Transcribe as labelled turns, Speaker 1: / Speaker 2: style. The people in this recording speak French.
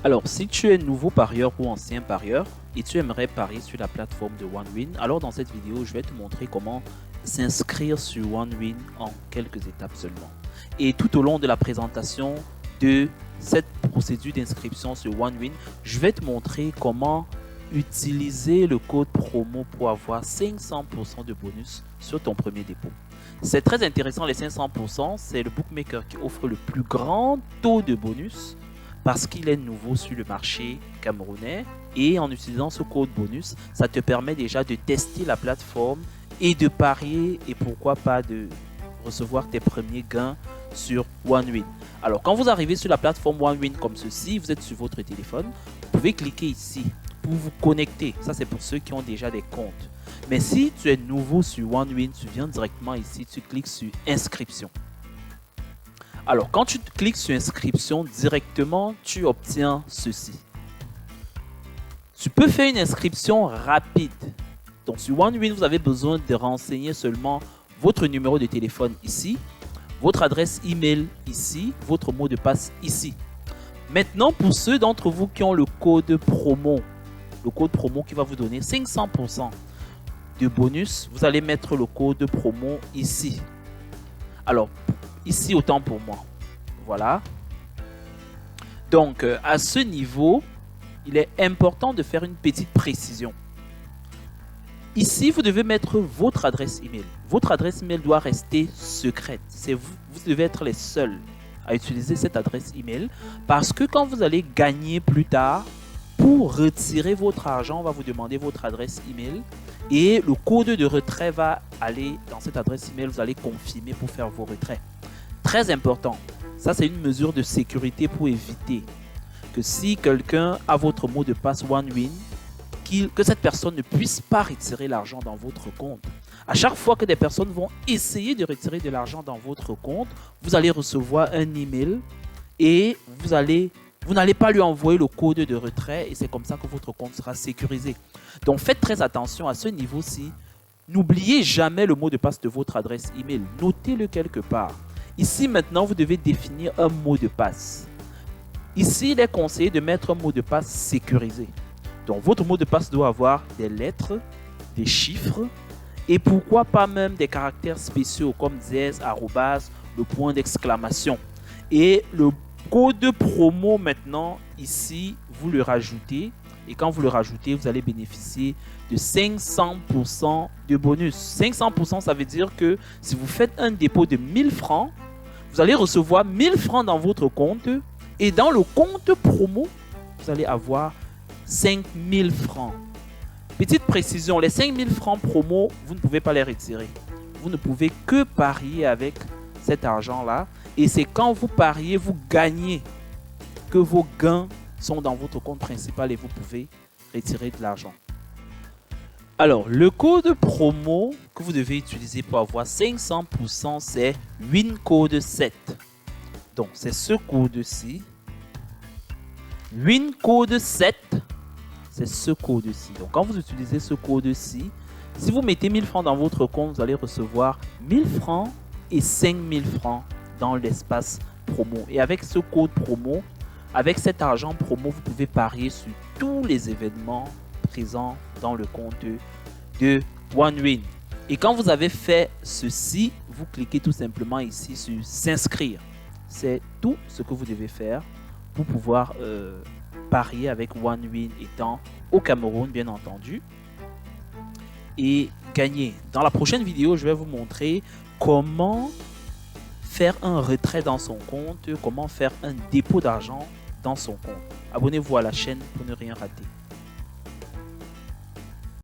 Speaker 1: Alors, si tu es nouveau parieur ou ancien parieur et tu aimerais parier sur la plateforme de OneWin, alors dans cette vidéo, je vais te montrer comment s'inscrire sur OneWin en quelques étapes seulement. Et tout au long de la présentation de cette procédure d'inscription sur OneWin, je vais te montrer comment utiliser le code promo pour avoir 500% de bonus sur ton premier dépôt. C'est très intéressant, les 500%, c'est le bookmaker qui offre le plus grand taux de bonus parce qu'il est nouveau sur le marché camerounais, et en utilisant ce code bonus, ça te permet déjà de tester la plateforme et de parier et pourquoi pas de recevoir tes premiers gains sur OneWin. Alors quand vous arrivez sur la plateforme OneWin comme ceci, vous êtes sur votre téléphone, vous pouvez cliquer ici pour vous connecter. Ça c'est pour ceux qui ont déjà des comptes. Mais si tu es nouveau sur OneWin, tu viens directement ici, tu cliques sur inscription. Alors, quand tu cliques sur inscription, directement, tu obtiens ceci. Tu peux faire une inscription rapide. Donc, sur OneWin, vous avez besoin de renseigner seulement votre numéro de téléphone ici, votre adresse email ici, votre mot de passe ici. Maintenant, pour ceux d'entre vous qui ont le code promo qui va vous donner 500% de bonus, vous allez mettre le code promo ici. Alors, ici autant pour moi. Voilà. Donc, à ce niveau, il est important de faire une petite précision. Ici, vous devez mettre votre adresse email. Votre adresse email doit rester secrète. Vous devez être les seuls à utiliser cette adresse email parce que quand vous allez gagner plus tard, pour retirer votre argent, on va vous demander votre adresse email et le code de retrait va aller dans cette adresse email. Vous allez confirmer pour faire vos retraits. Très important. Ça, c'est une mesure de sécurité pour éviter que si quelqu'un a votre mot de passe OneWin, que cette personne ne puisse pas retirer l'argent dans votre compte. À chaque fois que des personnes vont essayer de retirer de l'argent dans votre compte, vous allez recevoir un email et vous n'allez pas lui envoyer le code de retrait et c'est comme ça que votre compte sera sécurisé. Donc, faites très attention à ce niveau-ci. N'oubliez jamais le mot de passe de votre adresse email. Notez-le quelque part. Ici, maintenant, vous devez définir un mot de passe. Ici, il est conseillé de mettre un mot de passe sécurisé. Donc, votre mot de passe doit avoir des lettres, des chiffres et pourquoi pas même des caractères spéciaux comme dièse, arrobase, le point d'exclamation. Et le code promo, maintenant, ici, vous le rajoutez. Et quand vous le rajoutez, vous allez bénéficier de 500% de bonus. 500%, ça veut dire que si vous faites un dépôt de 1000 francs, vous allez recevoir 1000 francs dans votre compte. Et dans le compte promo, vous allez avoir 5000 francs. Petite précision, les 5000 francs promo, vous ne pouvez pas les retirer. Vous ne pouvez que parier avec cet argent-là. Et c'est quand vous pariez, vous gagnez, que vos gains sont dans votre compte principal et vous pouvez retirer de l'argent. Alors, le code promo que vous devez utiliser pour avoir 500%, c'est WinCode7. Donc, c'est ce code-ci. WinCode7, c'est ce code-ci. Donc, quand vous utilisez ce code-ci, si vous mettez 1000 francs dans votre compte, vous allez recevoir 1000 francs et 5000 francs dans l'espace promo. Et avec ce code promo, avec cet argent promo, vous pouvez parier sur tous les événements présents dans le compte de OneWin. Et quand vous avez fait ceci, vous cliquez tout simplement ici sur s'inscrire. C'est tout ce que vous devez faire pour pouvoir parier avec OneWin étant au Cameroun, bien entendu, et gagner. Dans la prochaine vidéo, je vais vous montrer comment faire un retrait dans son compte, comment faire un dépôt d'argent dans son compte. Abonnez-vous à la chaîne pour ne rien rater.